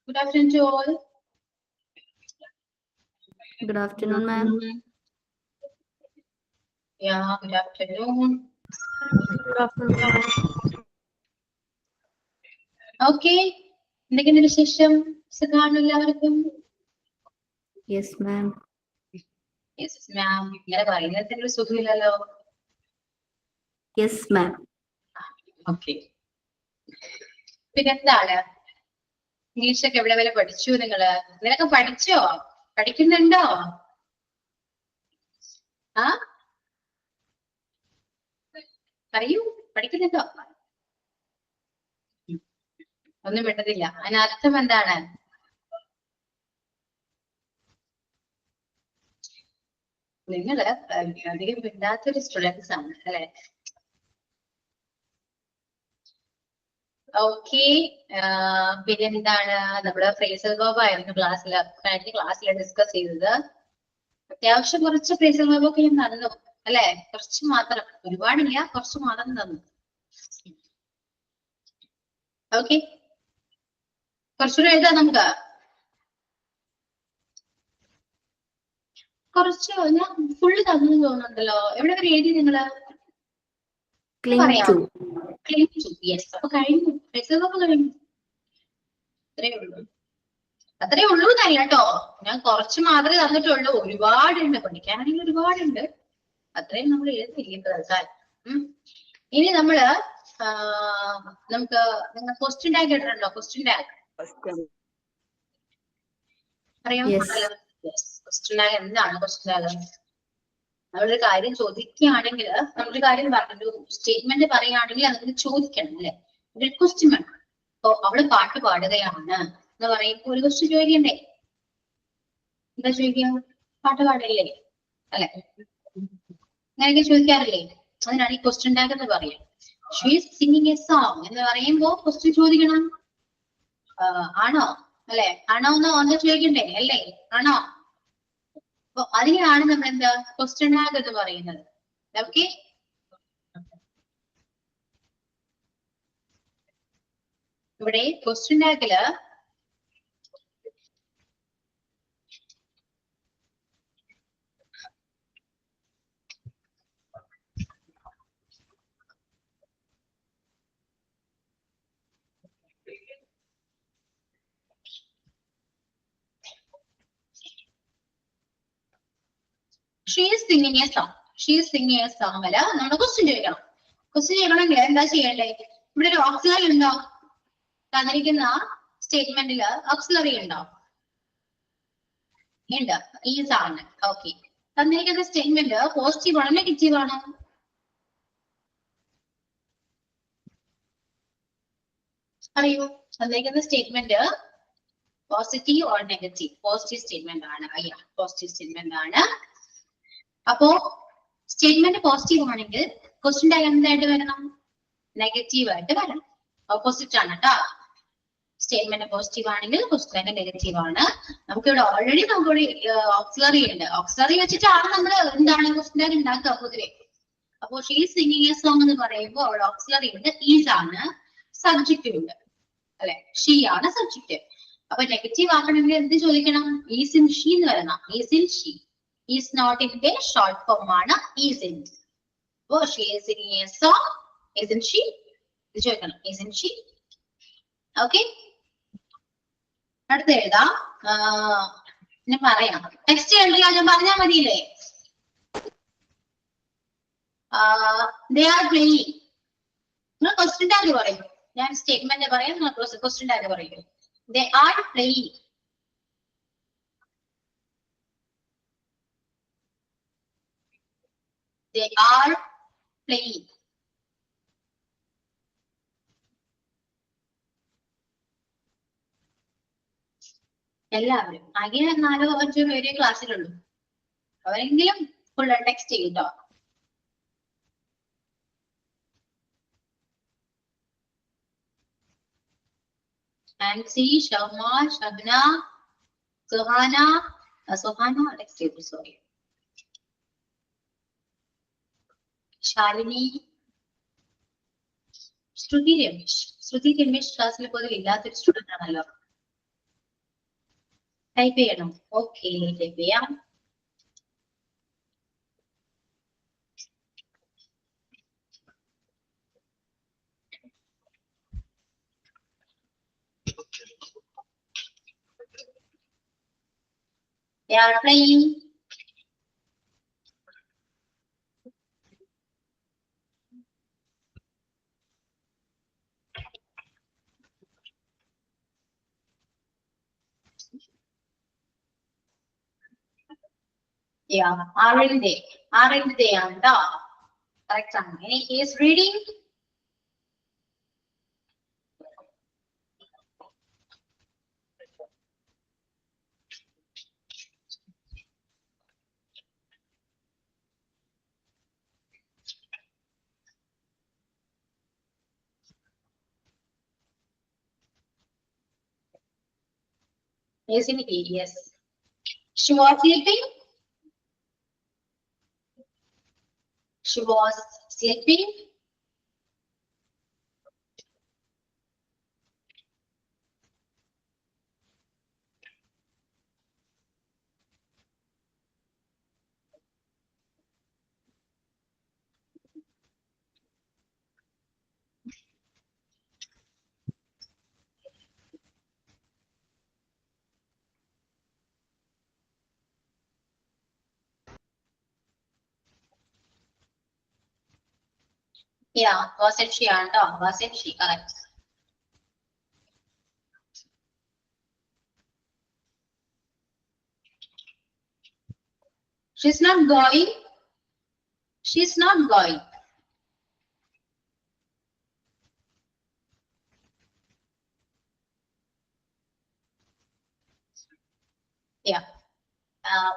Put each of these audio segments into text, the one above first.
Good afternoon to all. Good afternoon, ma'am. Yeah, good afternoon. Good afternoon. Okay. എന്തൊക്കെയുണ്ട് വിശേഷം? സുഖാണോ എല്ലാവർക്കും? Yes, ma'am. Yes, ma'am. ഇങ്ങനെ പറയുന്നതിന് ഒരു സുഖമില്ലല്ലോ. Yes, ma'am. Okay. പിന്നെന്താണ്? ഇംഗ്ലീഷൊക്കെ എവിടെ വരെ പഠിച്ചു നിങ്ങള്? നിനക്ക് പഠിച്ചോ? പഠിക്കുന്നുണ്ടോ? ആ? പറയൂ, പഠിക്കുന്നുണ്ടോ? ഒന്നും വിട്ടതില്ല. അതിനർത്ഥം എന്താണ്? നിങ്ങള് അധികം വിടാത്തൊരു സ്റ്റുഡൻസ് ആണ് അല്ലെ? ഓക്കെ. പിന്നെന്താണ്? നമ്മുടെ ഫ്രേസൽ വെർബ് ആയിരുന്നു കഴിഞ്ഞ ക്ലാസ്സിൽ ഡിസ്കസ് ചെയ്തത്. അത്യാവശ്യം കുറച്ച് ഫ്രേസൽ വെർബ് ഒക്കെ ഞാൻ തന്നു അല്ലെ? കുറച്ച് മാത്രം, ഒരുപാടില്ല, കുറച്ച് മാത്രം തന്നു. ഓക്കെ, കുറച്ചുകൂടെ എഴുതാം നമുക്ക്. കുറച്ച് ഞാൻ ഫുള്ള് തന്നു തോന്നുന്നുണ്ടല്ലോ. എവിടെ വരെ എഴുതി നിങ്ങള്? പറയാം. യെസ്, അപ്പൊ കഴിഞ്ഞു. ഫ്രേസൽ വെർബ് കഴിഞ്ഞു. അത്രേ ഉള്ളൂ എന്നല്ല കേട്ടോ, ഞാൻ കുറച്ച് മാത്രമേ തന്നിട്ടുള്ളൂ. ഒരുപാടുണ്ട്, പഠിക്കാനാണെങ്കിൽ ഒരുപാടുണ്ട്. അത്രയും നമ്മൾ എഴുതിയിരിക്കുന്നത്. ഇനി നമ്മള് നമുക്ക് നിങ്ങൾ ക്വസ്റ്റ്യൻ ടാഗ് ഇട്ടിട്ടുണ്ടോ? ക്വസ്റ്റ്യൻ ടാഗ് അറിയാം. ക്വസ്റ്റ്യൻ ടാഗ് എന്താണ്? ക്വസ്റ്റ്യൻ ടാഗ് നമ്മളൊരു കാര്യം ചോദിക്കുകയാണെങ്കിൽ, നമ്മളൊരു കാര്യം പറഞ്ഞു, സ്റ്റേറ്റ്മെന്റ് പറയുകയാണെങ്കിൽ അതിന് ചോദിക്കണം അല്ലെ? ഒരു ക്വസ്റ്റ്യൻ വേണം. അപ്പൊ അവള് പാട്ട് പാടുകയാണ് എന്ന് പറയുമ്പോൾ ഒരു ക്വസ്റ്റ്യൻ ചോദിക്കണ്ടേ? എന്താ ചോദിക്കുക? പാട്ട് പാടില്ലേ അല്ലെ? അങ്ങനെയൊക്കെ ചോദിക്കാറില്ലേ? അതിനാണ് ഈ ക്വസ്റ്റ്യൻ ടാഗ് എന്ന് പറയുക. She is singing a song എന്ന് പറയുമ്പോൾ ക്വസ്റ്റ്യൻ ചോദിക്കണം. ആണോ അല്ലെ? ആണോ എന്ന് ചോദിക്കണ്ടേ അല്ലേ? ആണോ? അപ്പൊ അതിനെയാണ് നമ്മൾ എന്താ ക്വസ്റ്റ്യൻ ടാഗ് എന്ന് പറയുന്നത്. ഓക്കെ, ഇവിടെ ക്വസ്റ്റ്യൻ ടാഗില് she is singing a song. She is singing a song അല്ല, നമ്മൾ ക്വസ്റ്റ്യൻ ചോദിക്കണം. ക്വസ്റ്റ്യൻ ചെയ്യണമെങ്കിൽ എന്താ ചെയ്യണ്ടേ? ഇവിടെ ഒരു ഓക്സിലറി ഉണ്ടോ? തന്നിരിക്കുന്ന സ്റ്റേറ്റ്മെന്റില് ഓക്സിലറി ഉണ്ടോ? ഉണ്ട്, ഈസ് ആണ്. ഓക്കെ, തന്നിരിക്കുന്ന സ്റ്റേറ്റ്മെന്റ് പോസിറ്റീവ് ആണോ നെഗറ്റീവ് ആണോ? അറിയൂ, തന്നിരിക്കുന്ന statement positive or negative? Positive statement ആണ്. പോസിറ്റീവ് സ്റ്റേറ്റ്മെന്റ് ആണ്. അപ്പോ സ്റ്റേറ്റ്മെന്റ് പോസിറ്റീവ് ആണെങ്കിൽ ക്വസ്റ്റ്യൻ ടാഗ് എന്തായിട്ട് വരണം? നെഗറ്റീവ് ആയിട്ട് വരണം. ഓപ്പോസിറ്റ് ആണ് കേട്ടോ. സ്റ്റേറ്റ്മെന്റ് പോസിറ്റീവ് ആണെങ്കിൽ ക്വസ്റ്റ്യൻ ടാഗ് നെഗറ്റീവ് ആണ്. നമുക്കിവിടെ ഓൾറെഡി നമുക്കിവിടെ ഓക്സിലറി ഉണ്ട്. ഓക്സിലറി വെച്ചിട്ടാണ് നമ്മൾ എന്താണ് ക്വസ്റ്റ്യൻ ടാഗ് ഉണ്ടാക്കുക പൊതുവെ. അപ്പോ she is singing a song എന്ന് പറയുമ്പോൾ അവിടെ ഓക്സിലറി ഉണ്ട്, ഈസ് ആണ്. സബ്ജക്റ്റ് ഉണ്ട് അല്ലെ? ഷീ ആണ് സബ്ജക്റ്റ്. അപ്പൊ നെഗറ്റീവ് ആക്കണമെങ്കിൽ എന്ത് ചോദിക്കണം? ഈസ് ഇൻ ഷീ എന്ന് വരണം. Isn't she. Is not ഇന്റെ ഷോർട്ട് ഫോം ആണ് ഈസ് ഇൻ. അപ്പോ she is singing a song, isn't she ഇത് ചോദിക്കണം. Is in she. ഓക്കെ, അടുത്ത് എഴുതാം. ഞാൻ പറയാം. ടെക്സ്റ്റ് കണ്ടില്ല, ഞാൻ പറഞ്ഞാൽ മതിയില്ലേ? they are playing. നിങ്ങൾ ക്വസ്റ്റ്യൻ ടാഗ് പറയും. ഞാൻ സ്റ്റേറ്റ്മെന്റ് പറയാം, നിങ്ങൾ ക്വസ്റ്റ്യൻ ടാഗ് പറയും. they are playing. they are playing. എല്ലാവരും ആകെ 4 or 5 പേരെ ക്ലാസ്സിലുള്ളൂ. അവരെങ്കിലും ഫുൾ ടെക്സ്റ്റ് ചെയ്യട്ടോ. ആൻസി, ഷമ, ഷബ്ന, സുഹാന, ടെക്സ്റ്റ് ചെയ്തു. സോറി, ശാലിനി, ശ്രുതി രമേശ്. ശ്രുതി രമേശ് ക്ലാസ്സിൽ പോലും ഇല്ലാത്തൊരു സ്റ്റുഡന്റ് ആണല്ലോ. ടൈപ്പ് ചെയ്യണം. ഓക്കെ, ടൈപ്പ് ചെയ്യാം. They are playing. Yeah, aren't they? Aren't they? And correct. Any is reading. Yes, indeed. Yes. She was sleeping. She was sleeping. Yeah, wasn't she? And wasn't she? Correct. She's not going. She's not going. Yeah.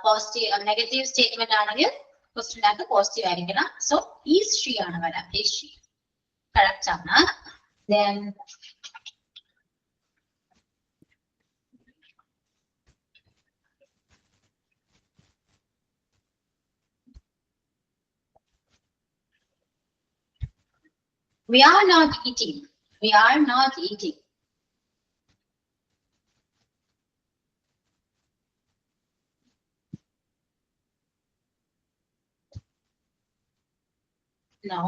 Positive, negative statement ആണെങ്കിൽ question ലേക്ക് positive ആയിരിക്കണം. So is she ആണ് വരാം. Is she? Correct ആണ്. Then we are not eating. We are not eating. No.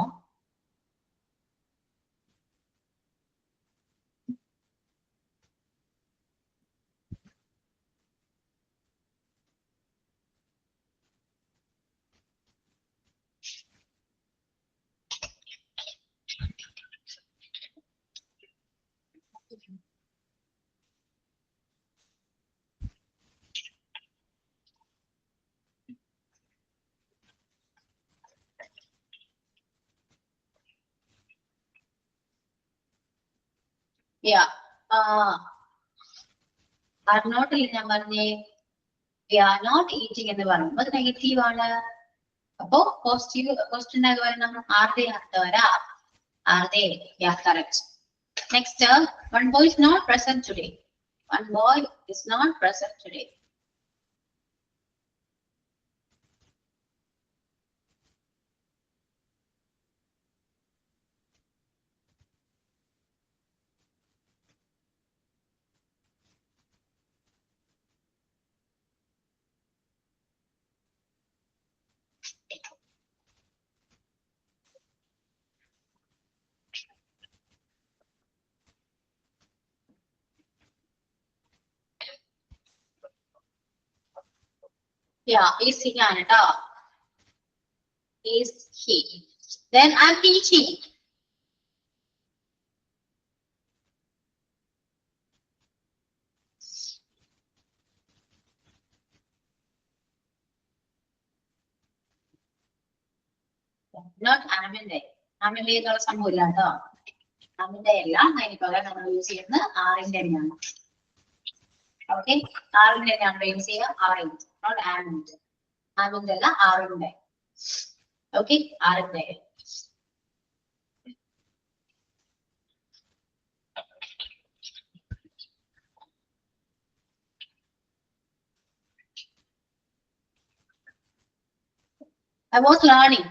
Yeah. Are not ഞാൻ പറഞ്ഞേ we are not eating എന്ന് പറയുമ്പോൾ അത് നെഗറ്റീവ് ആണ്. അപ്പോ പോസിറ്റീവ് ക്വസ്റ്റ്യൻ ആയി വരണം. Are they അടുത്ത വരാം. Are they? Yeah, correct. Next, one boy is not present today. One boy is not present today. Yeah, is he ആണ് ട്ടോ. Is he? Then I'm teaching. Not am in there. Am in there എന്നുള്ള സംഭവമില്ല കേട്ടോ. Am in there അല്ല. അതിന് പകരം നമ്മൾ use ചെയ്യുന്നത് are in there ആണ്. Okay, are in there നമ്മൾ യൂസ് ചെയ്യുക are in. Not am in there. Am in there അല്ല are in there. Okay, are in there. I was learning.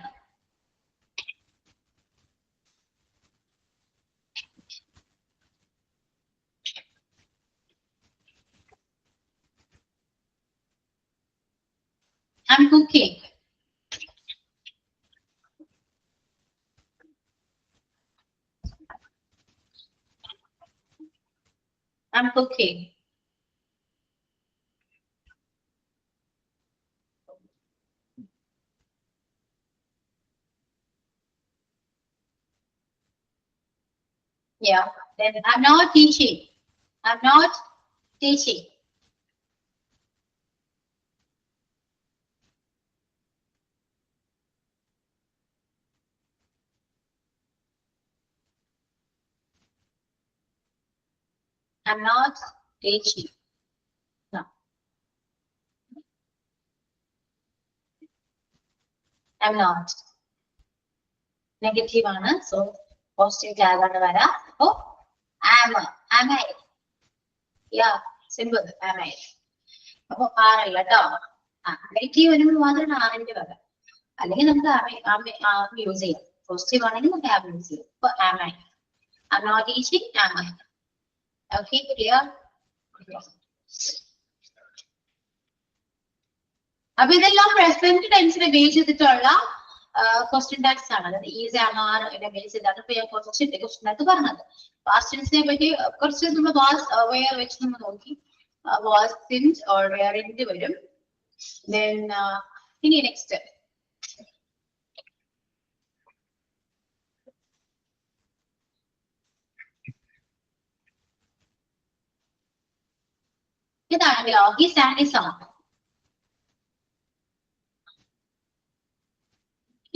I'm cooking. I'm cooking. Yeah. Then I'm not teaching. I'm not teaching. I'm not teaching. No. I'm not. Negative ആണ്. So positive tag ആണ് വരാ. Oh, am I? Yeah, simple. Am I? അപ്പൊ ആറല്ല കേട്ടോ. Negative വരുമ്പോൾ മാത്രം ആറിന്റെ വരാം. അല്ലെങ്കിൽ നമുക്ക് യൂസ് ചെയ്യാം. പോസിറ്റീവ് ആണെങ്കിൽ നമുക്ക് ആം യൂസ് ചെയ്യാം. അപ്പൊ am I? I'm not teaching. Am I? Okay, clear? അപ്പൊ ഇതെല്ലാം പ്രസന്റ് ടെൻസിനെ ബേസ് ചെയ്തിട്ടുള്ള ക്വസ്റ്റ്യൻ ടാക്സ് ആണ്. അതായത് ഈസ് ആർ ബേസ് ചെയ്താണ് ഇപ്പൊ ഞാൻ ക്വസ്റ്റ്യൻ പറഞ്ഞത്. പാസ്റ്റ് ടെൻസിനെ പറ്റി കുറച്ച് നമ്മൾ വാസ് വെയർ വെച്ച് നമ്മൾ നോക്കി. വാസ് സിൻസ് ഓർ വെയർ ഇൻഡ് വരും. Then ഇനി നെക്സ്റ്റ് ഇതാണെങ്കിലോ ഈ സാൻഡി സോങ്.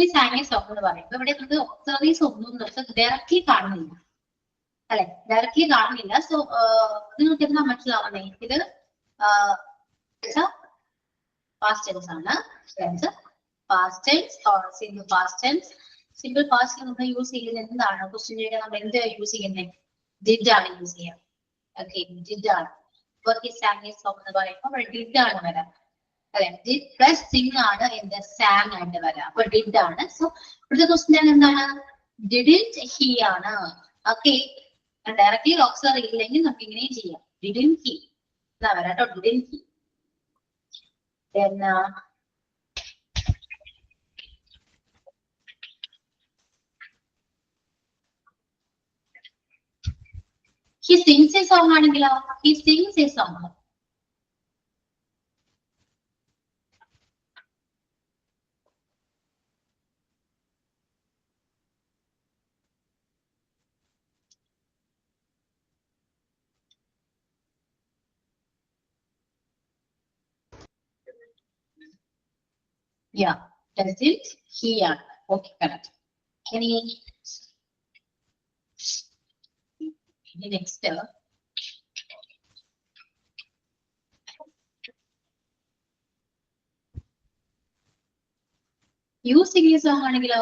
ഈ സാൻഡി സോങ് എന്ന് പറയുമ്പോൾ ഇവിടെ നമുക്ക് ഒബ്സർവീസ് ഒന്നും നമുക്ക് ഡയറക്റ്റ്ലി കാണുന്നില്ല, അല്ലെ? ഡയറക്റ്റ്ലി കാണുന്നില്ല. സോ നിങ്ങൾക്ക് എന്താ മനസ്സിലാവുന്നേ? ഇത് പാസ്റ്റ് ടെൻസ് ആണ്. Past tense or simple past tense. Simple past നമ്മൾ യൂസ് ചെയ്യുന്നത് എന്താണ്? ക്വസ്റ്റ്യൻ ചെയ്യാൻ നമ്മൾ എന്ത് യൂസ് ചെയ്യുന്നത്? ഡിഡ് ആണ് യൂസ് ചെയ്യാം. ഓക്കെ, ഡിഡ് ആണ്. Work is sang is song എന്ന് പറയുമ്പോൾ ഇവിടെ ഡിഡ് ആണ് വരാം, അല്ലെ? ഡിഡ് പ്ലസ് സിംഗ് ആണ് എന്ത് സാങ് ആയിട്ട് വരാം. അപ്പൊ ഡിഡ് ആണ്. സോ ഇവിടുത്തെ ക്വസ്റ്റ്യൻ എന്താണ്? ഡിഡിന്റ് ഹി ആണ്. ഓക്കെ, ഡയറക്ട്ലി ഓക്സർ ഇല്ലെങ്കിൽ നമുക്ക് ഇങ്ങനെയും ചെയ്യാം. ഡിഡിന്റ് ഹി എന്നാ വരാം കേട്ടോ. Didn't he. Then he sings a song ആണെങ്കിലോ? He sings a song. Yeah, does it? He ആണ്. Okay, correct. ഇനി next you sing a song ആണെങ്കിലോ?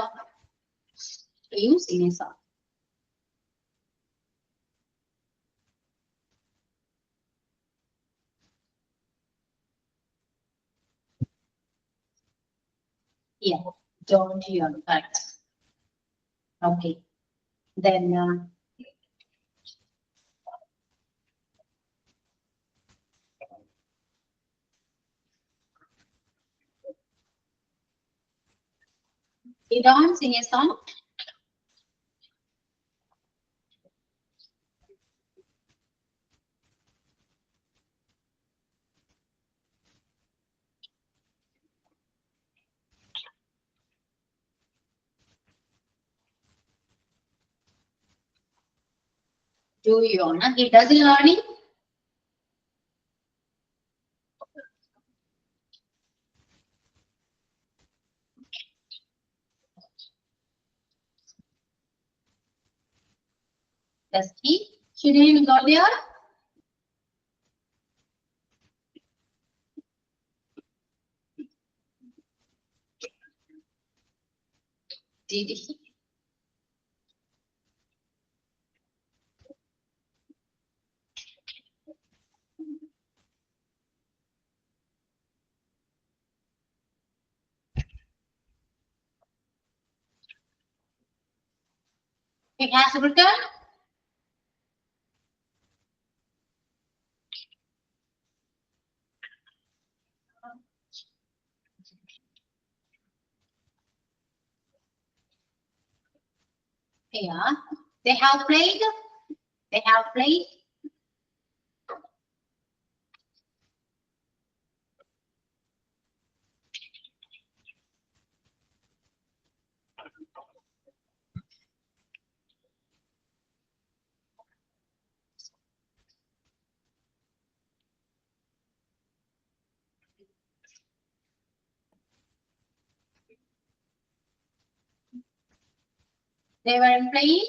You sing a song. Yeah, don't you? Correct. Okay, then you don't sing a song. Do you? He does learning. Does he? She didn't go there. Did he? He has returned. Yeah, they have played. They have played. They were playing.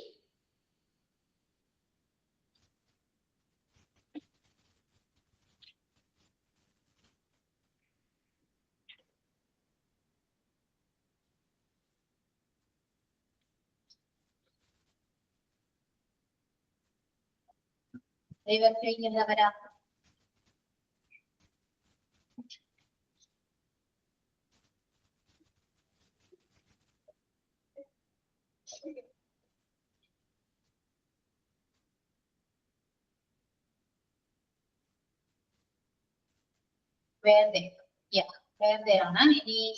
They were playing in the veranda. Where they? Yeah, where they are. Any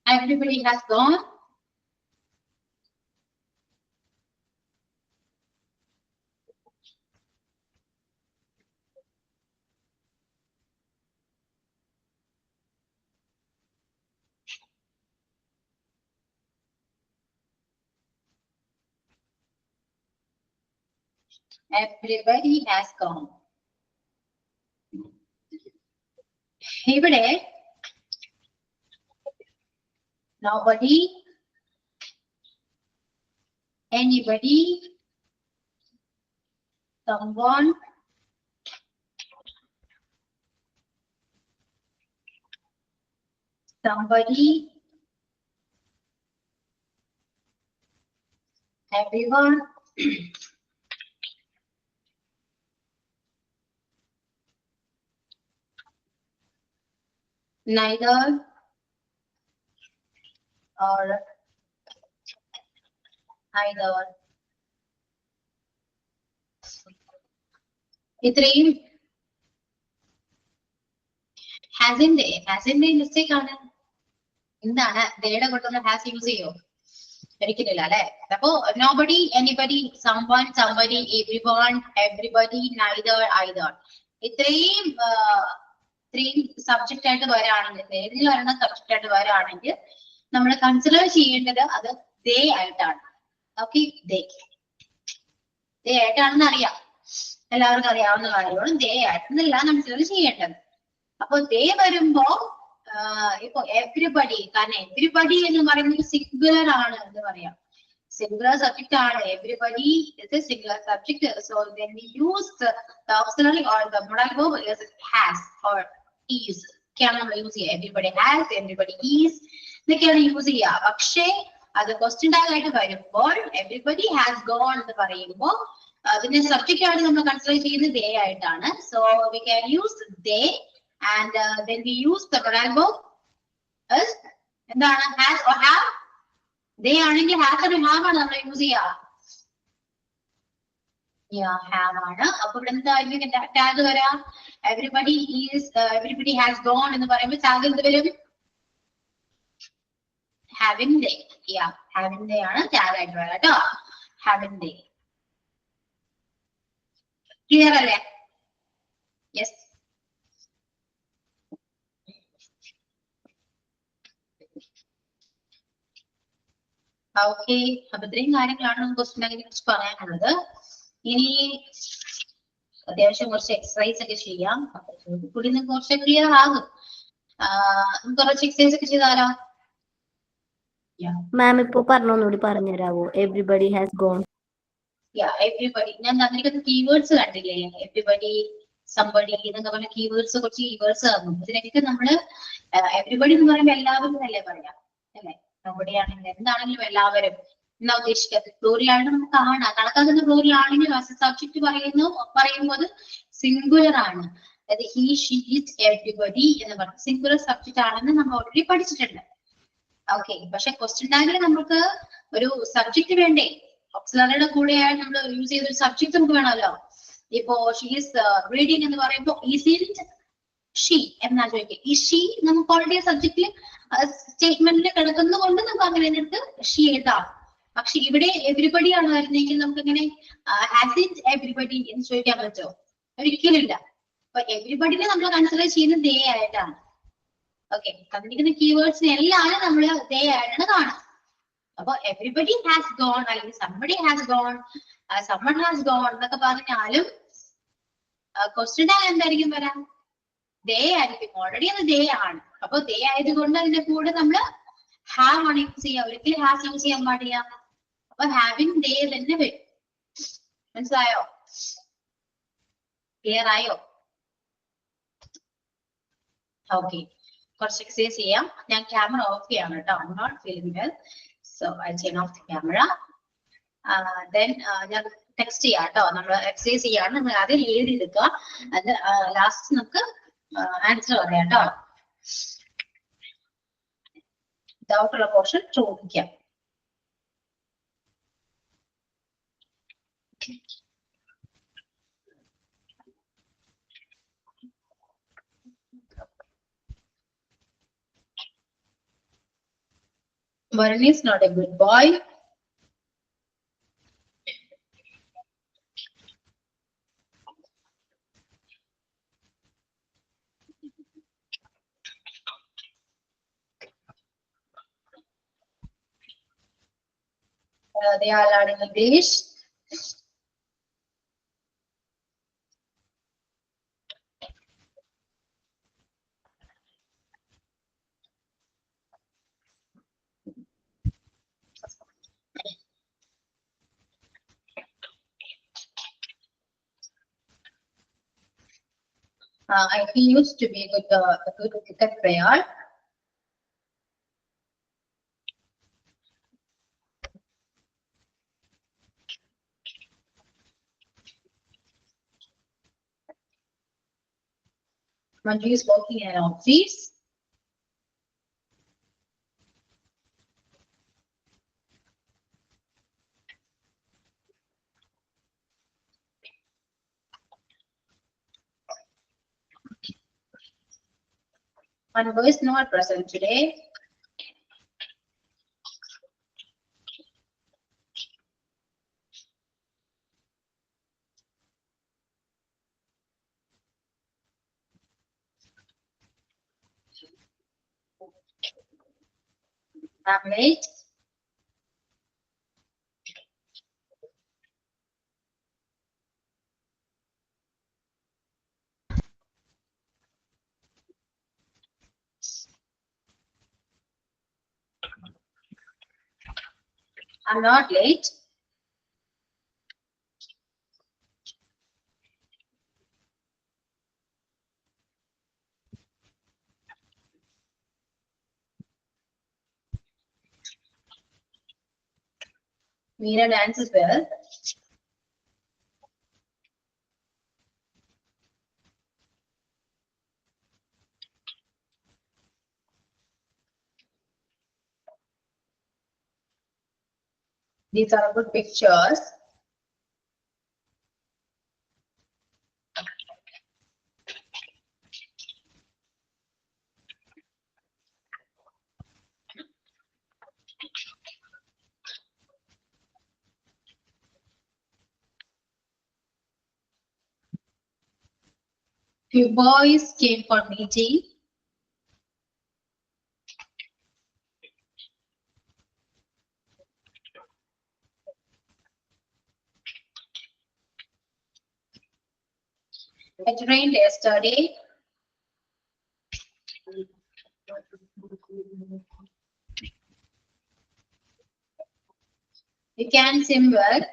everybody has gone. Everybody has gone. ഇവിടെ nobody, anybody, someone, somebody, everyone, neither, or either. ഇത്രയും ഹാസിന്റെ mistake ആണ്. എന്താണ് ദേയുടെ കൊണ്ടൊന്ന് has use ചെയ്യോ? ഒരിക്കലില്ല അല്ലെ. അപ്പോ nobody, anybody, someone, somebody, everyone, everybody, neither, either, ഇത്രയും subject ആയിട്ട് വരാണെങ്കിൽ, ഏതെങ്കിലും ഒരെണ്ണം സബ്ജക്റ്റ് ആയിട്ട് വരാണെങ്കിൽ നമ്മൾ കൺസിഡർ ചെയ്യേണ്ടത് അത് ദേ ആയിട്ടാണ്. ഓക്കെ, ദേ ആയിട്ടാണെന്ന് അറിയാം, എല്ലാവർക്കും അറിയാവുന്ന കാര്യമാണ്. ദേ ആയിട്ടെന്നല്ല കൺസിഡർ ചെയ്യേണ്ടത്. അപ്പൊ ദേ വരുമ്പോ ഇപ്പൊ എവ്രിബഡി, കാരണം എവ്രിബഡി എന്ന് പറയുന്നത് സിംഗുലർ ആണ് എന്ന് പറയാം. സിംഗുലർ സബ്ജക്റ്റ് ആണ്. Everybody is a singular subject. So when we use the auxiliary or the modal verb is has or is, ഒക്കെയാണ് നമ്മൾ യൂസ് ചെയ്യുക. എവ്രിബഡി ഹാസ്, എവ്രിബഡി ഈസ് ഇതൊക്കെയാണ് യൂസ് ചെയ്യുക. പക്ഷേ അത് ക്വസ്റ്റ്യൻ ടാഗ് ആയിട്ട് വരുമ്പോൾ എവ്രിബഡി ഹാസ് ഗോൺ എന്ന് പറയുമ്പോൾ അതിന്റെ സബ്ജക്റ്റ് ആയിട്ട് നമ്മൾ കൺസിഡർ ചെയ്യുന്നത് ദേ ആയിട്ടാണ്. So we can use they and then we use the modal verb as എന്താണ് has or have. ദേ ആണെങ്കിൽ has or have ആണ് നമ്മൾ യൂസ് ചെയ്യുക. have ആണ്. അപ്പൊ ഇവിടെ എന്തായിരിക്കും ടാഗ് വരാ? Everybody is, everybody has gone എന്ന് പറയുമ്പോൾ ടാഗ് എന്ത് വരും? having day. having day ആണ് ടാഗ് ആയിട്ട് വരാം കേട്ടോ. having day. ക്ലിയർ അല്ലേ? യെസ്. ഓക്കെ, അപ്പൊ ഇത്രയും കാര്യങ്ങളാണ് നമുക്ക് ക്വസ്റ്റ്യൻ ടാഗിനെ കുറിച്ച് പറയാനുള്ളത്. ഇനി അത്യാവശ്യം കുറച്ച് എക്സസൈസ് ഒക്കെ ചെയ്യാം. കൂടി നിങ്ങൾക്ക് കുറച്ച് ക്ലിയർ ആകും. നമുക്ക് കുറച്ച് എക്സസൈസ് ഒക്കെ ചെയ്താലോ? മാം ഇപ്പൊ പറഞ്ഞൊന്നുകൂടി പറഞ്ഞുതരാവോ? Everybody has gone. എവ്രിബഡി, ഞാൻ തന്നിരിക്കുന്ന കീവേഡ്സ് കണ്ടില്ലേ? എവ്രിബഡി, സംബഡി എന്നൊക്കെ പറഞ്ഞ കീവേഡ്സ്, കുറച്ച് കീവേഡ്സ് തന്നു. ഇതിനൊക്കെ നമ്മള് എവ്രിബഡി എന്ന് പറയുമ്പോൾ എല്ലാവരും അല്ലേ പറയാം, അല്ലെ? എവിടെയാണെങ്കിലും എന്താണെങ്കിലും എല്ലാവരും എന്നാ ഉദ്ദേശിക്കുന്നത്. പ്ലൂറലാണ് നമുക്ക് കാണാം, കണക്കാക്കുന്ന പ്ലൂറലാണെങ്കിൽ സബ്ജക്ട് പറയുമ്പോൾ അത് സിംഗുലർ ആണ്. അതായത് ഹി, ഷീ, ഇറ്റ്, എവ്രിബഡി എന്ന് പറഞ്ഞ സിംഗുലർ സബ്ജക്ട് ആണെന്ന് നമ്മൾ ഓൾറെഡി പഠിച്ചിട്ടുണ്ട്. ഓക്കെ, പക്ഷെ ക്വസ്റ്റ്യൻ ടാഗിൽ നമുക്ക് ഒരു സബ്ജക്ട് വേണ്ടേ? ഓക്സിലറിയുടെ കൂടെയായി നമ്മൾ യൂസ് ചെയ്ത ഒരു സബ്ജക്ട് നമുക്ക് വേണമല്ലോ. ഇപ്പോ ഷീസ് റീഡിങ് എന്ന് പറയുമ്പോൾ ഈസിൻറ്റ് ഷീ എന്നാ ചോദിക്കുക. ഈ ഷീ നമുക്ക് ഓൾറെഡി സബ്ജക്റ്റിൽ സ്റ്റേറ്റ്മെന്റിൽ കിടക്കുന്നതുകൊണ്ട് നമുക്ക് അങ്ങനെ എടുത്ത് ഷീ എഴുതാം. പക്ഷെ ഇവിടെ എവരിബഡി ആണ് വരുന്നതെങ്കിൽ നമുക്ക് ഇങ്ങനെ ഹാസ് ഇറ്റ് എവരിബഡി എന്ന് ചോദിക്കാൻ പറ്റുമോ? ഒരിക്കലും ഇല്ല. അപ്പൊ എവരിബഡിനെ നമ്മൾ കൺസിഡർ ചെയ്യുന്നത് ദേ ആയിട്ടാണ്. ഓക്കെ, തന്നിരിക്കുന്ന കീവേഡ്സിനെ എല്ലാവരും നമ്മൾ ദേ ആയിട്ടാണ് കാണുക. അപ്പൊ എവരിബഡി ഹാസ് ഗോൺ അല്ലെങ്കിൽ somebody has gone, someone has gone എന്നൊക്കെ പറഞ്ഞാലും ക്വസ്റ്റ്യൻ ടാഗ് എന്തായിരിക്കും വരാം? ദേ ആയിരിക്കും. ഓൾറെഡി അത് ദേ ആണ്. അപ്പൊ ദേ ആയതുകൊണ്ട് അതിന്റെ കൂടെ നമ്മള് ഹാവ് ആണ് യൂസ് ചെയ്യുക. ഒരിക്കലും ഹാസ് യൂസ് ചെയ്യാൻ പാടില്ല. അപ്പൊ ഹാവിങ് ദേ തന്നെ വരും. മനസ്സിലായോ? ക്ലിയർ ആയോ? ഓക്കെ, കുറച്ച് എക്സസൈസ് ചെയ്യാം. ഞാൻ ക്യാമറ ഓഫ് ചെയ്യാണ് കേട്ടോ. I am not feeling well, so I turn off the camera. Then ഞാൻ ടെക്സ്റ്റ് ചെയ്യാം കേട്ടോ. നമ്മൾ എക്സസൈസ് ചെയ്യാണ്. നമ്മൾ ആദ്യം എഴുതി എടുക്കുക. അത് ലാസ്റ്റ് നമുക്ക് ആൻസർ പറയാം കേട്ടോ. ഡൗട്ടുള്ള പോർഷൻ ചോദിക്കാം. Varun is not a good boy. They are learning English. He used to be a good cricket player. Manju is working in an office. Manju is not present today. I'm late. I'm not late. Meera dances well. These are good pictures. Few boys came for meeting. It rained yesterday. You can swim well.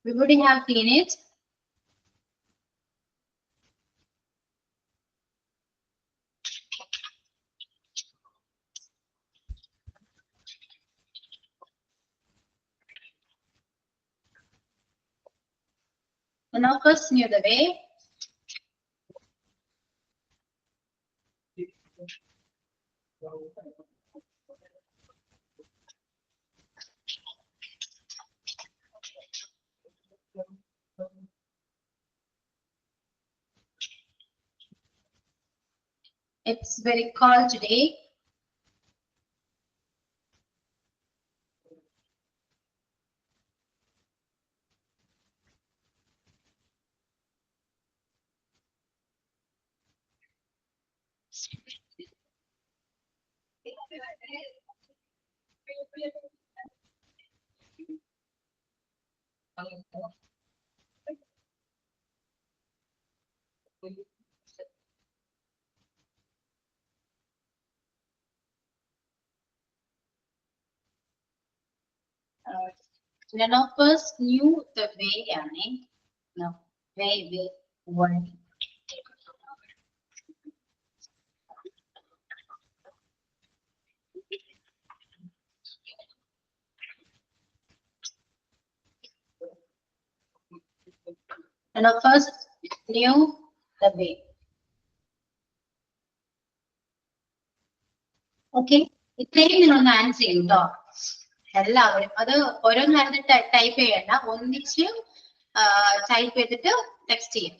We wouldn't have cleaned it. None of us knew the way. It's very cold today. None of us knew the way, Annie. No, way, one. None of us knew the way. Okay, ഇത്രയും നിങ്ങളൊന്ന് answer ചെയ്യും കേട്ടോ. എല്ലാവരും അത് ഓരോന്നായിട്ട് type ചെയ്യണ്ട, ഒന്നിച്ച് type ചെയ്തിട്ട് ടെക്സ്റ്റ് ചെയ്യും.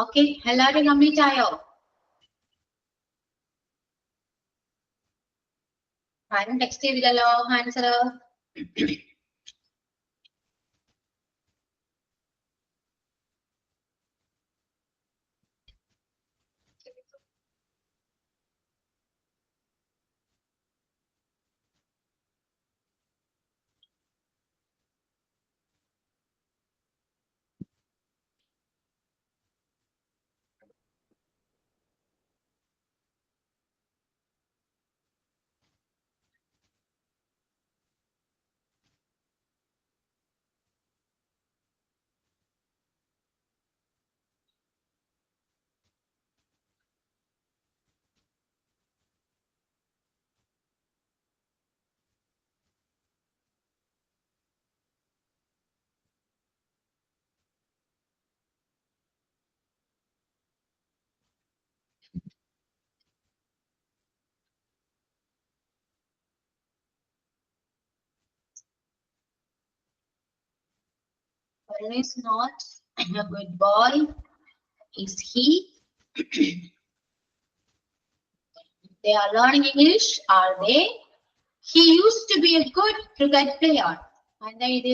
Okay, എല്ലാവരും കംപ്ലീറ്റ് ആയോ? ആരും ടെക്സ്റ്റ് ചെയ്തില്ലല്ലോ answer. Varun is not a good boy. Is he? They are learning English. Are they? He used to be a good cricket player. And he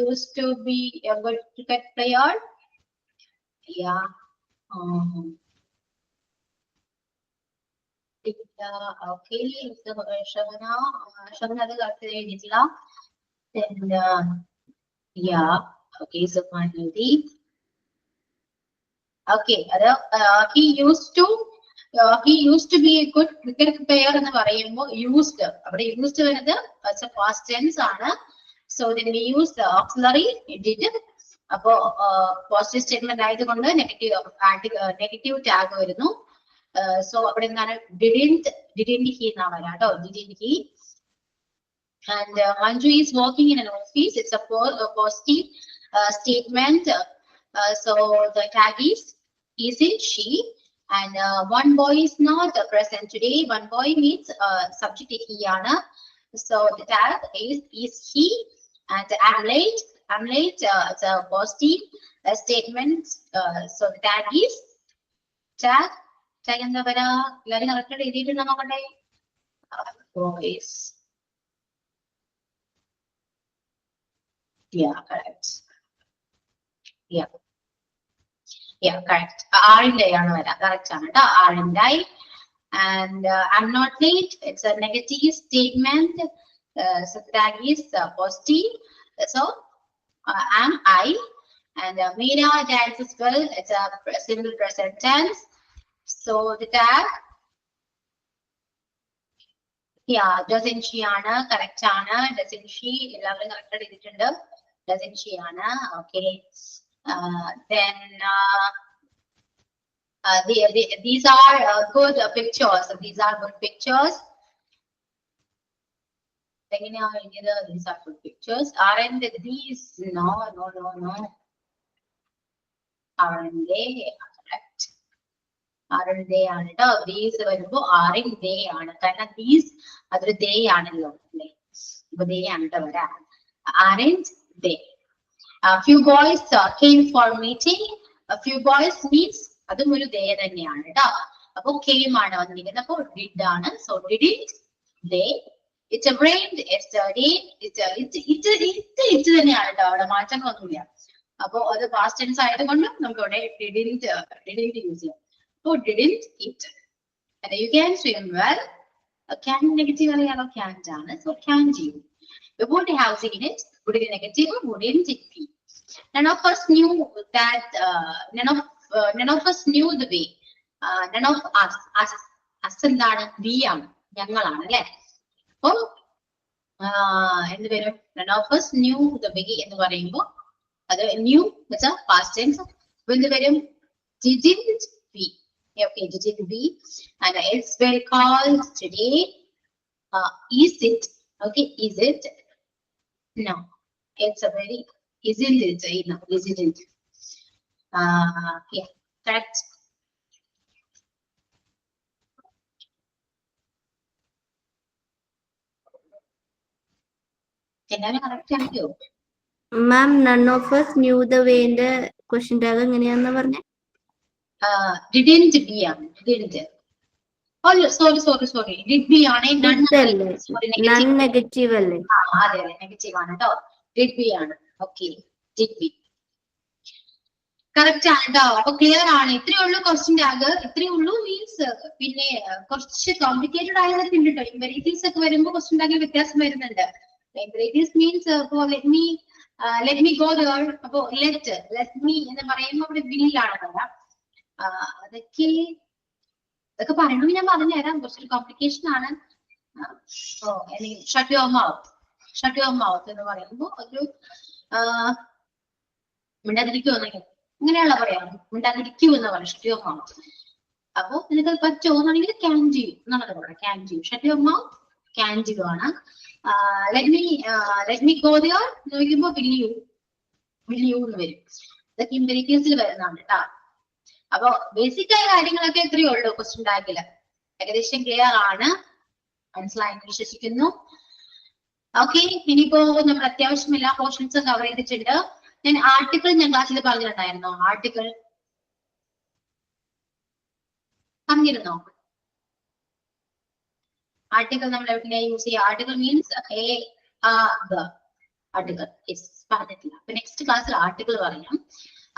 used to be a good cricket player. Yeah. Okay. Shavana. Shavana അത് correct എഴുതിയിട്ടില്ല. Then yeah. Okay. So finally. Okay. He used to be a good cricket player എന്ന് പറയുമ്പോൾ used അവിടെ used വരുന്നത് as a past tense ആണ്. So then we use the auxiliary did. അപ്പോ positive statement ആയതുകൊണ്ട് negative tag വരുന്നു. So അവിടെ എന്താണ് ഡിഡിന്റ് ഹി എന്നാ വരാ കേട്ടോ, didn't he. And Manju is working in an office. It's a positive statement. So the tag is isn't she? And one boy is not present today. One boy means subject he ana. So the tag is he. And I'm late. It's a positive statement. So the tag is tag. Tag എന്താ പറയാ? എല്ലാവരും correct എഴുതിയിട്ടുണ്ടോ നോക്കട്ടെ. Boys. Yeah, correct. Yeah. Yeah, correct. R-ന്റെ ആണ് വരാ. Correct ആണ് കേട്ടോ. R-ന്റെ. And I'm not late. It's a negative statement. So the tag is positive. So am I. And Meera tags as well. It's a simple present tense. So the tag. Yeah, doesn't she ana? Correct ana. Doesn't she? എല്ലാവരും correct എഴുതിയിട്ടുണ്ട്. Doesn't she ana? Okay. Then these are good pictures. These are good pictures. These are good pictures. Aren't these? No. Aren't they? Correct. Aren't they? These aren't they? Because these are they ആണല്ലോ അല്ലേ? അപ്പൊ they ആണ് വരാ. Aren't they? A few boys came for meeting. A few boys means അതും ഒരു they തന്നെയാണ് കേട്ടോ. അപ്പൊ came ആണ് വന്നിരിക്കുന്നത്. അപ്പൊ did ആണ്. So didn't they? It rained yesterday. It തന്നെയാണ് കേട്ടോ. അവിടെ മാറ്റങ്ങളൊന്നുമില്ല. അപ്പൊ അത് past tense ആയതുകൊണ്ട് നമുക്ക് ഇവിടെ didn't യൂസ് ചെയ്യാം. So didn't it? And you can swim well. Can negative അറിയാലോ, can't ആണ്. So can't you? We would have seen it. Would it be negative? Wouldn't it be? None of us knew that. None of us knew the way. None of us എന്താണ്? We ആണ്, ഞങ്ങളാണ് അല്ലെ. അപ്പൊ എന്ത് വരും? None of us knew the way എന്ന് പറയുമ്പോൾ അത് knew വെച്ച past tense. എന്ത് വരും? Didn't we? Okay, didn't we? And it's very cold today. Is it? Okay, is it? No, it's a very, isn't it? No, isn't it? Yeah, correct. എല്ലാവരും correct ആക്കിയോ? Ma'am, none of us knew the way ന്റെ question tag എങ്ങനെയാന്ന് പറഞ്ഞേ? Didn't B ആണ്. Didn't. Sorry did B ആണ്. None negative അല്ലേ? അതെ negative ആണ് കേട്ടോ. ഡിഡ് ബി ആണ്. ഓക്കെ, ഡിഡ് ബി കറക്റ്റ് ആണ് കേട്ടോ. അപ്പൊ ക്ലിയർ ആണ്. ഇത്രയേ ഉള്ളൂ ക്വസ്റ്റ്യൻ ടാഗ്. ഇത്രയേ ഉള്ളൂ മീൻസ് പിന്നെ കുറച്ച് കോംപ്ലിക്കേറ്റഡ് ആയതൊക്കെ ഉണ്ട് കേട്ടോ. ഇംപെറേറ്റീവ്സ് ഒക്കെ വരുമ്പോൾ ക്വസ്റ്റ്യൻ ടാഗിൽ വ്യത്യാസം വരുന്നുണ്ട്. Imperatives means let me go there. അപ്പോ ലെറ്റ് മീ എന്ന് പറയുമ്പോൾ ഇവിടെ വില്ലാണ് പറയാം. അതൊക്കെ പറയണമെങ്കിൽ ഞാൻ പറഞ്ഞുതരാം. കുറച്ചൊരു കോംപ്ലിക്കേഷൻ ആണ്. ഷട്ട് യുവർ മൗത്ത് എന്ന് പറയുമ്പോൾ ഒരു മിണ്ടാതിരിക്കുമെന്നെങ്കിൽ അങ്ങനെയുള്ള പറയാം. മിണ്ടാതിരിക്കൂ എന്ന് പറയും ഷട്ട് യുവർ മൗത്ത്. അപ്പൊ നിനക്ക് പറ്റുമോ എന്നാണെങ്കിൽ ക്യാൻ ഡു എന്നുള്ളത് പറയാം. Can do. Shut your mouth can do ആണ്. ലെറ്റ് മീ ഗോ ദർ എന്ന് ചോദിക്കുമ്പോ വിൽ യു എന്ന് വരും. ഇതൊക്കെ ഇംപെറേറ്റീവ്സിൽ വരുന്നതാണ് കേട്ടോ. അപ്പൊ ബേസിക് ആയ കാര്യങ്ങളൊക്കെ ഇത്രയേ ഉള്ളൂ ക്വസ്റ്റ്യൻ ടാഗില്. ഏകദേശം ക്ലിയർ ആണ്, മനസ്സിലായെന്ന് വിശ്വസിക്കുന്നു. ഓക്കെ, ഇനിയിപ്പോ നമ്മൾ അത്യാവശ്യം എല്ലാ പോർഷൻസും കവർ ചെയ്തിട്ടുണ്ട്. ഞാൻ ആർട്ടിക്കിൾ ക്ലാസ്സിൽ പറഞ്ഞിട്ടുണ്ടായിരുന്നോ? ആർട്ടിക്കിൾ പറഞ്ഞിരുന്നോ? ആർട്ടിക്കിൾ നമ്മൾ എവിടെ യൂസ് ചെയ്യുക? ആർട്ടിക്കിൾ മീൻസ് ആർട്ടിക്കിൾ പറഞ്ഞിട്ടില്ല. അപ്പൊ നെക്സ്റ്റ് ക്ലാസ്സിൽ ആർട്ടിക്കിൾ പറയാം.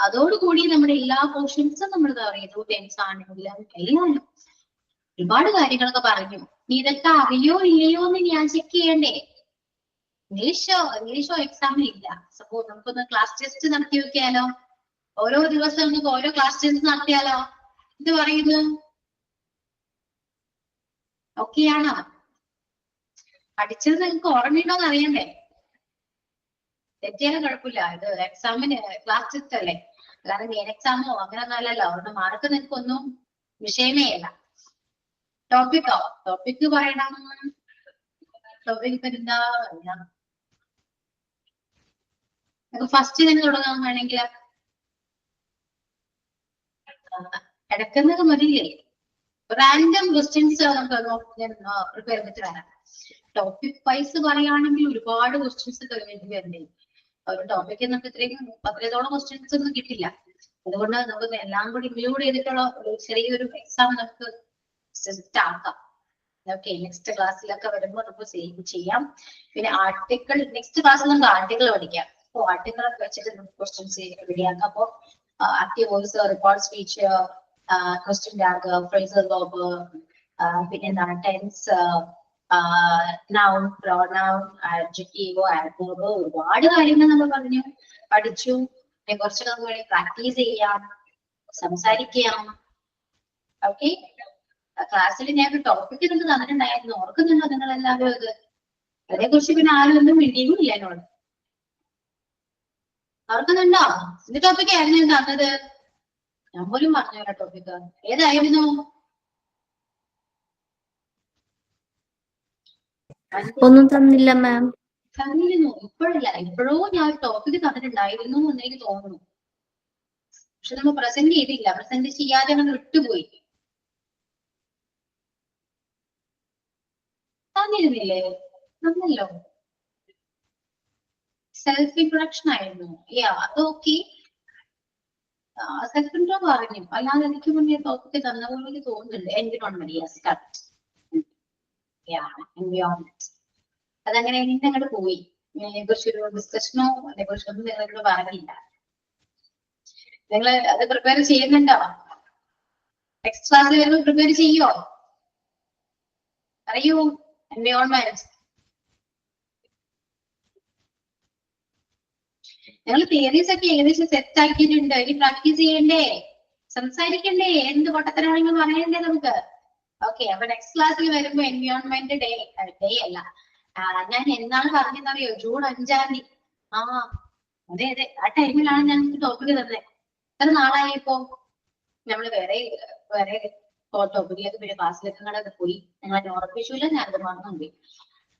അതോടുകൂടി നമ്മുടെ എല്ലാ പോർഷൻസും നമ്മൾ കവർ ചെയ്തു. ടെൻസ് ആണെങ്കിലും എല്ലാം ഒരുപാട് കാര്യങ്ങളൊക്കെ പറഞ്ഞു. നീ ഇതൊക്കെ അറിയോ ഇല്ലയോ എന്ന് ഞാൻ ചെക്ക് ചെയ്യണ്ടേ? ഇംഗ്ലീഷോ എക്സാമിൽ ഇല്ല. സപ്പോസ് നമുക്കൊന്ന് ക്ലാസ് ടെസ്റ്റ് നടത്തി വെക്കാലോ. ഓരോ ദിവസം നമുക്ക് ഓരോ ക്ലാസ് ടെസ്റ്റ് നടത്തിയാലോ? ഇത് പറയുന്നു ഓക്കെയാണോ? പഠിച്ചത് നിങ്ങൾക്ക് ഓർമ്മയുണ്ടോന്ന് അറിയണ്ടേ? തെറ്റിയാലും കുഴപ്പമില്ല. ഇത് എക്സാമിന് ക്ലാസ് ടെസ്റ്റ് അല്ലേ, അല്ലാതെ മെയിൻ എക്സാമോ അങ്ങനെയൊന്നും അല്ലല്ലോ. അതുകൊണ്ട് മാർക്ക് നിങ്ങൾക്കൊന്നും വിഷയമേ അല്ല. ടോപ്പിക് പറയണം. ടോപ്പിക് എന്താ ഫസ്റ്റ് തന്നെ തുടങ്ങാൻ വേണമെങ്കിൽ ഇടക്കുന്നത് മതിയില്ലേ? റാൻഡം ക്വസ്റ്റ്യൻസ് നമുക്ക് പ്രിപ്പയർ ചെയ്തിട്ട് വരാം. ടോപ്പിക് വൈസ് പറയുകയാണെങ്കിൽ ഒരുപാട് ക്വസ്റ്റ്യൻസ് വരണ്ടേ. ഒരു ടോപ്പിക്ക് നമുക്ക് ഇത്രയും 10 ക്വസ്റ്റ്യൻസ് ഒന്നും കിട്ടില്ല. അതുകൊണ്ട് നമുക്ക് എല്ലാം കൂടി ഇൻക്ലൂഡ് ചെയ്തിട്ടുള്ള ഒരു ചെറിയൊരു എക്സാം നമുക്ക് സെറ്റ് ആക്കാം. ഓക്കെ, നെക്സ്റ്റ് ക്ലാസ്സിലൊക്കെ വരുമ്പോൾ നമുക്ക് ചെയ്യാം. പിന്നെ ആർട്ടിക്കിൾ നെക്സ്റ്റ് ക്ലാസ്സിൽ നമുക്ക് ആർട്ടിക്കിൾ പഠിക്കാം. അപ്പൊ ആർട്ടിക്കിൾ ഒക്കെ വെച്ചിട്ട് നമുക്ക് ക്വസ്റ്റ്യൻസ് റെഡിയാക്കാം. അപ്പൊ active voice, report speech, question tag, phrasal verb, പിന്നെ എന്താണ് tense, noun, pronoun, adjective, adverb, ഒരുപാട് കാര്യങ്ങൾ നമ്മൾ പഠിച്ചു. കുറച്ചൊക്കെ നമുക്ക് വേണ്ടി പ്രാക്ടീസ് ചെയ്യാം, സംസാരിക്കാം. ഓക്കെ, ക്ലാസ്സിൽ ഞാൻ ഒരു ടോപ്പിക് നിങ്ങൾക്ക് തന്നിട്ടുണ്ടായിരുന്നു. ഓർക്കുന്നുണ്ടോ നിങ്ങൾ എല്ലാവരും? അതേ കുറിച്ച് പിന്നെ ആരും ഒന്നും മിണ്ടിയും ഇല്ല എന്നോട്. ഓർക്കുന്നുണ്ടോ? എന്ത് ടോപ്പിക് ആയിരുന്നു ഞാൻ തന്നത്? ഞാൻ പോലും പറഞ്ഞുതരാ ടോപ്പിക് ഏതായിരുന്നു. ഒന്നും തന്നില്ല മാം. തന്നിരുന്നു. ഇപ്പോഴല്ല, ഇപ്പോഴോ ഞാൻ ഒരു ടോപ്പിക് തന്നിട്ടുണ്ടായിരുന്നു എന്ന് എനിക്ക് തോന്നുന്നു. പക്ഷെ നമ്മൾ പ്രസന്റ് ചെയ്തില്ല. പ്രസന്റ് ചെയ്യാതെ നമ്മൾ വിട്ടുപോയി. തന്നിരുന്നില്ലേ? തന്നല്ലോ. സെൽഫ് ഇൻട്രൊഡക്ഷൻ ആയിരുന്നു. അതൊക്കെ സെൽഫ് ഇൻട്രോ പറഞ്ഞു. അല്ലാതെ എനിക്ക് മുന്നേ ടോപ്പിക് തന്ന പോലെ എനിക്ക് തോന്നുന്നുണ്ട്. എൻവിറോൺമെന്റ്. Yes, correct. എൻവിറോൺമെന്റ്. അതങ്ങനെ ഇനി അങ്ങോട്ട് പോയി. അതിനെക്കുറിച്ചൊരു ഡിസ്കഷനോ അതിനെക്കുറിച്ചൊന്നും നിങ്ങളോട് പറഞ്ഞില്ല. നിങ്ങൾ അത് പ്രിപ്പയർ ചെയ്യുന്നുണ്ടോ? നെക്സ്റ്റ് ക്ലാസ്സിൽ വരുമ്പോൾ പ്രിപ്പയർ ചെയ്യോ? അറിയൂ. എൻവിറോൺമെന്റ് ഞങ്ങൾ തിയറീസ് ഒക്കെ ഏകദേശം സെറ്റ് ആക്കിയിട്ടുണ്ട്. ഇനി പ്രാക്ടീസ് ചെയ്യണ്ടേ? സംസാരിക്കണ്ടേ? എന്ത് പൊട്ടത്തരാണെങ്കിലും പറയണ്ടേ നമുക്ക്? ഓക്കെ, അപ്പൊ നെക്സ്റ്റ് ക്ലാസ്സിൽ വരുമ്പോ എൻവിറോൺമെന്റ് ഡേ അല്ല, ഞാൻ എന്നാണ് പറഞ്ഞെന്നറിയോ? ജൂൺ 5-ാം തീയതി. അതെ, ആ ടൈമിലാണ് ഞാൻ ടോപ്പിക് തന്നത്. എത്ര നാളായപ്പോ? നമ്മള് വേറെ ടോപ്പിക്കിലേക്ക് പിന്നെ ക്ലാസ്സിലേക്ക് കൂടെ പോയി. ഞങ്ങളെ ഓർപ്പിച്ചില്ല, ഞാനത് മറന്നുപോയി.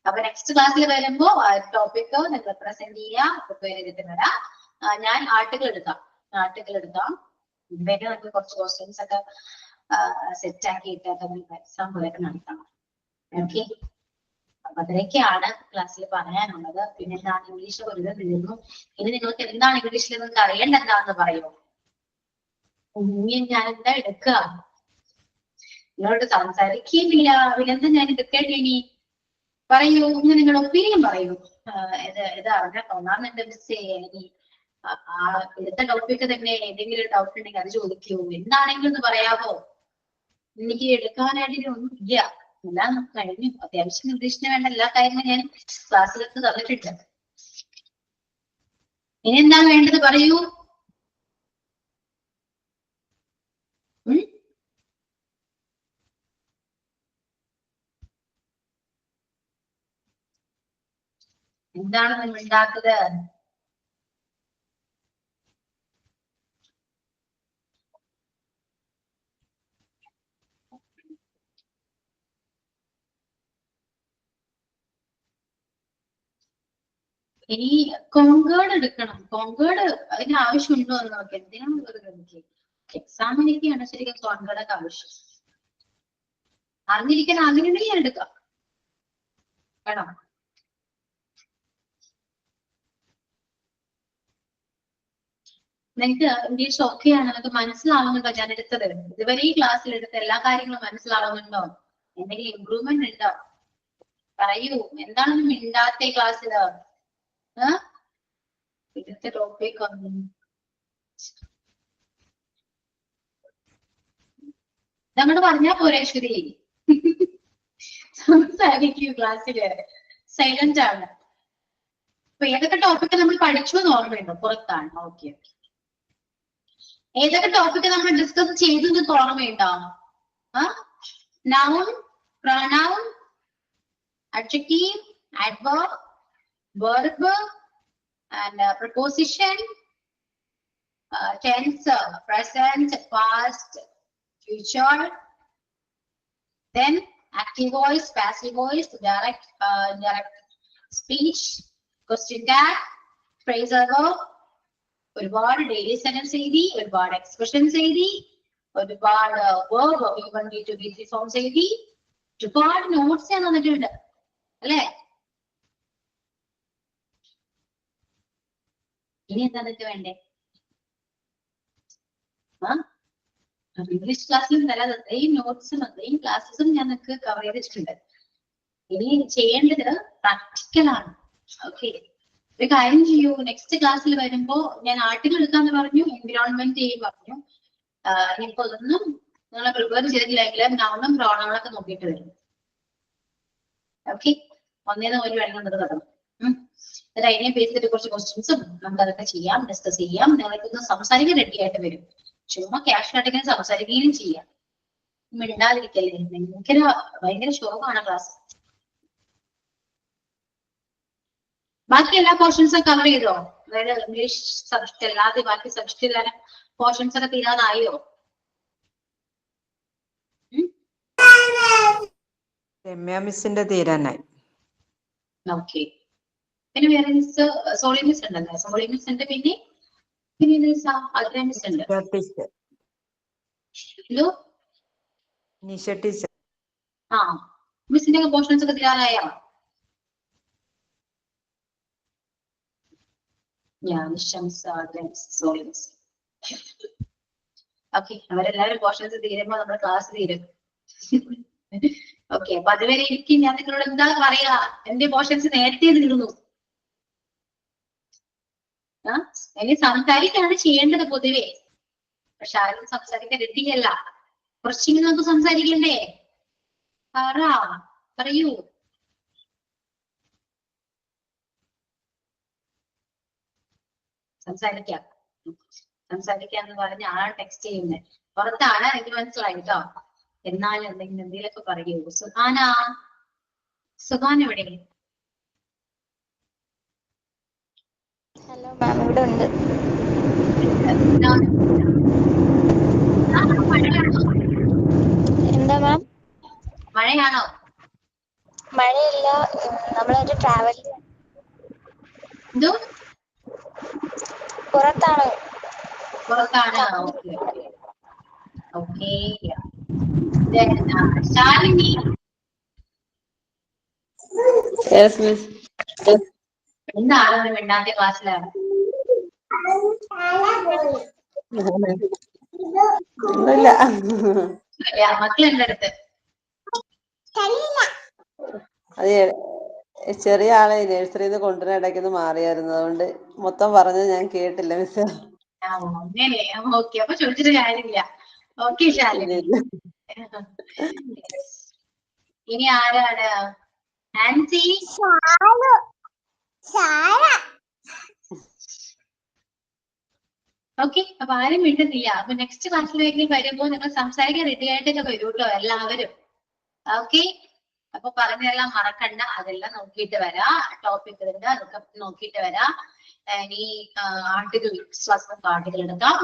അപ്പൊ നെക്സ്റ്റ് ക്ലാസ്സിൽ വരുമ്പോ ടോപ്പിക് നിങ്ങൾ പ്രസന്റ് ചെയ്യാം, പ്രിപ്പയർ ചെയ്തിട്ട് വരാം. ഞാൻ ആർട്ടിക്കിൾ എടുക്കാം. പിന്നെ നമുക്ക് കുറച്ച് ക്വസ്റ്റ്യൻസ് ഒക്കെ സെറ്റ് ആക്കിയിട്ട് എക്സാം പോലൊക്കെ നടത്തണം. ഓക്കെ, അതൊക്കെയാണ് ക്ലാസ്സിൽ പറയാനുള്ളത്. പിന്നെ എന്താണ് ഇംഗ്ലീഷ് ഒരു തീർന്നു. ഇനി നിങ്ങൾക്ക് എന്താണ് ഇംഗ്ലീഷിൽ നിങ്ങൾക്ക് അറിയേണ്ട എന്താണെന്ന് പറയുമോ? ഇനി ഞാൻ എന്താ എടുക്കുക? നിങ്ങളോട് സംസാരിക്കുന്നില്ല, പിന്നെന്താ ഞാൻ എടുക്കേണ്ടി? ഇനി പറയൂ, ഇന്ന് നിങ്ങൾ ഒപ്പീനിയൻ പറയൂ. ഇത് അറിഞ്ഞാൽ തോന്നാറുണ്ട് മിസ്സേ. ഇനി എടുത്ത ടോപ്പിക്ക് തന്നെ ഏതെങ്കിലും ഡൗട്ട് ഉണ്ടെങ്കിൽ അത് ചോദിക്കൂ. എന്താണെങ്കിലും ഒന്ന് പറയാമോ? എനിക്ക് എടുക്കാനായിട്ട് ഒന്നും ഇല്ല, എല്ലാം കഴിഞ്ഞു. അത്യാവശ്യം നിർദ്ദേശത്തിന് വേണ്ട എല്ലാ കാര്യങ്ങളും ഞാൻ ക്ലാസ്സിലെടുത്ത് തന്നിട്ടുണ്ട്. ഇനി എന്താണ് വേണ്ടത് പറയൂ. എന്താണ് നിങ്ങൾ ഉണ്ടാക്കുന്നത്? ഇനി കോൺകേർഡ് എടുക്കണം. കോൺകേർഡ് അതിന് ആവശ്യമുണ്ടോ എന്ന് നോക്കി. എന്തിനാണ് വെറുതെ എക്സാമിനൊക്കെയാണ് ശരിക്കും കോൺകേർഡൊക്കെ ആവശ്യം. അറിഞ്ഞിരിക്കാൻ ആഗ്രഹമുണ്ടെങ്കിൽ ഞാൻ എടുക്കാം. വേണം. നിങ്ങൾക്ക് ഇംഗ്ലീഷ് ഓക്കെയാണ്, നിങ്ങൾക്ക് മനസ്സിലാവുന്നുണ്ടോ ഞാൻ എടുത്തത്? ഇതുവരെ ഈ ക്ലാസ്സിൽ എടുത്ത എല്ലാ കാര്യങ്ങളും മനസ്സിലാവുന്നുണ്ടോ? എന്തെങ്കിലും ഇമ്പ്രൂവ്മെന്റ് ഉണ്ടോ? പറയൂ. എന്താണെന്നും മിണ്ടാത്ത ക്ലാസ്സില്? ഇന്നത്തെ ടോപ്പിക് ഒന്നും നമ്മൾ പറഞ്ഞാ പോരെ ശ്രീ? സംസാരിക്കൂ ക്ലാസ്സില്. സൈലന്റ് ആണ്. അപ്പൊ ഏതൊക്കെ ടോപ്പിക് നമ്മൾ പഠിച്ചു എന്ന് ഓർമ്മയുണ്ടോ? പുറത്താണ്. ഓക്കെ. ഏതൊക്കെ ടോപ്പിക് നമ്മൾ ഡിസ്കസ് ചെയ്തു എന്ന് ഓർമ്മയുണ്ടോ? Noun, pronoun, adjective, adverb, verb, and preposition, tense, present, past, future, then active voice, passive voice, direct speech, question tag, phrasal verb, ഒരുപാട് ഡെയിലി സെന്റൻസ് എഴുതി, ഒരുപാട് എക്സ്പ്രഷൻസ് എഴുതി, ഒരുപാട് verb V1 V2 V3 forms എഴുതി, ഒരുപാട് നോട്ട്സ് ഞാൻ തന്നിട്ടുണ്ട് അല്ലേ? ഇനി എന്താ നിങ്ങൾക്ക് വേണ്ടേ? ഇംഗ്ലീഷ് ക്ലാസ്സിലും തരാതെ അത്രയും നോട്ട്സും അത്രയും ക്ലാസ്സസും ഞാൻ നിങ്ങൾക്ക് കവർ ചെയ്തിട്ടുണ്ട്. ഇനി ചെയ്യേണ്ടത് പ്രാക്ടിക്കലാണ്. ഓക്കെ. ഒരു കാര്യം ചെയ്യൂ, നെക്സ്റ്റ് ക്ലാസ്സിൽ വരുമ്പോ ഞാൻ ആർട്ടിക്കിൾ എടുക്കാന്ന് പറഞ്ഞു, എൻവിറോൺമെന്റ് ചെയ്യും പറഞ്ഞു. ഇനിയിപ്പോ ഒന്നും നിങ്ങളെ പ്രിപ്പയർ ചെയ്തിട്ടില്ലെങ്കിൽ നൗണും പ്രോണൗണൊക്കെ നോക്കിയിട്ട് വരും. ഓക്കെ. ഒന്നേന്ന് ഒരു വഴി കൊണ്ടത് തുടങ്ങും. എന്നിട്ട് അതിനെ ബേസ് ചെയ്തിട്ട് കുറച്ച് ക്വസ്റ്റ്യൻസും നമുക്ക് അതൊക്കെ ചെയ്യാം, ഡിസ്കസ് ചെയ്യാം. നിങ്ങൾക്കൊന്ന് സംസാരിക്കാൻ റെഡി ആയിട്ട് വരും. ചുമ്മാ ക്യാഷ് ആയിട്ടിങ്ങനെ സംസാരിക്കുകയും ചെയ്യാം. മിണ്ടാതിരിക്കല്ലേ. ഭയങ്കര ശോകമാണ് ക്ലാസ്. ബാക്കി എല്ലാ പോർഷൻസും കവർ ചെയ്തോ? അതായത് ഇംഗ്ലീഷ് സബ്ജക്ട് അല്ലാതെ ബാക്കി സബ്ജക്ട് ഇല്ലാതെ പോർഷൻസ് ഒക്കെ തീരാതായോ? രമ്യ മിസ്സിന്റെ തീരാനായി. ഓക്കെ. പിന്നെ വേറെ മിസ് സോളി മിസ് ഉണ്ടല്ലോ. സോളി മിസ് ഉണ്ട്. പിന്നെ അദ്ര മിസ് ഉണ്ട്. Hello Nisha teacher. മിസ്സിന്റെ പോർഷൻസ് ഒക്കെ തീരാതായോ? ഓക്കെ. അവരെല്ലാവരും പോർഷൻസ് തീരുമ്പോ നമ്മുടെ ക്ലാസ് തീരും. ഓക്കെ. അപ്പൊ അതുവരെ ഇരിക്കും. ഞാൻ നിങ്ങളോട് എന്താ പറയാ, എന്റെ പോർഷൻസ് നേരത്തെ തീർന്നു. ഇനി സംസാരിക്കാണ് ചെയ്യേണ്ടത് പൊതുവെ. പക്ഷെ ആരും സംസാരിക്കാൻ റെഡിയല്ല. കുറച്ചെങ്കിലും നമുക്ക് സംസാരിക്കണ്ടേ? പറയൂ. സംസാരിക്കാന്ന് പറഞ്ഞ ആ ടെക്സ്റ്റ് ചെയ്യുന്നത് പുറത്താണ്. എനിക്ക് മനസ്സിലായി കേട്ടോ. എന്നാലും എന്തെങ്കിലുമൊക്കെ പറയൂ. സുഹാന എവിടെ? ഹലോ മാം, ഇവിടെ ഉണ്ട്. എന്താ മാം? മഴയാണോ? മഴയില്ല, നമ്മളൊരു ട്രാവൽ. എന്തോ? പുറത്താണ്. ഓക്കെ. Shalini yes miss. എന്താണ് മിണ്ടാത്ത ക്ലാസ്സിലാണ്? ഒന്നുമില്ല. മക്കൾ എന്റെ അടുത്ത് അത് ചെറിയ ആളെ നഴ്സറിന്ന് കൊണ്ടുവരാൻ ഇടയ്ക്കൊന്ന് മാറിയായിരുന്നു, അതുകൊണ്ട് മൊത്തം പറഞ്ഞത് ഞാൻ കേട്ടില്ല മിസ്. അങ്ങനെ ഓക്കെ, അപ്പൊ ചോദിച്ചിട്ട് കാര്യമില്ല. ഓക്കെ ശാലിനി. ഇനി ആരാണ്? ആൻസി. ഓക്കെ, അപ്പൊ ആരും മിണ്ടുന്നില്ല. അപ്പൊ നെക്സ്റ്റ് ക്ലാസ്സിലേക്ക് വരുമ്പോൾ നിങ്ങൾ സംസാരിക്കാൻ റെഡി ആയിട്ടൊക്കെ വരൂ കേട്ടോ എല്ലാവരും. ഓക്കെ, അപ്പൊ പറഞ്ഞതെല്ലാം മറക്കണ്ട, അതെല്ലാം നോക്കിയിട്ട് വരാ. ടോപ്പിക് ഉണ്ട്, അതൊക്കെ നോക്കിയിട്ട് വരാ. ഇനി ആർട്ടിക്കിൾ ക്ലാസ് ആർട്ടിക്കിൾ എടുക്കാം.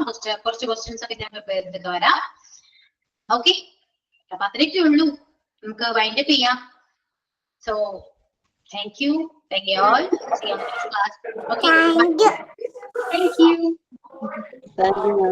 കുറച്ച് ക്വസ്റ്റ്യൻസ് ഒക്കെ ഞാൻ പ്രിപ്പയർ ചെയ്തിട്ട് വരാം. ഓക്കെ, അപ്പൊ അത്രയൊക്കെ ഉള്ളൂ, നമുക്ക് വൈൻഡപ്പ് ചെയ്യാം. So thank you all. See you on the next class. Okay, thank you. Thank you.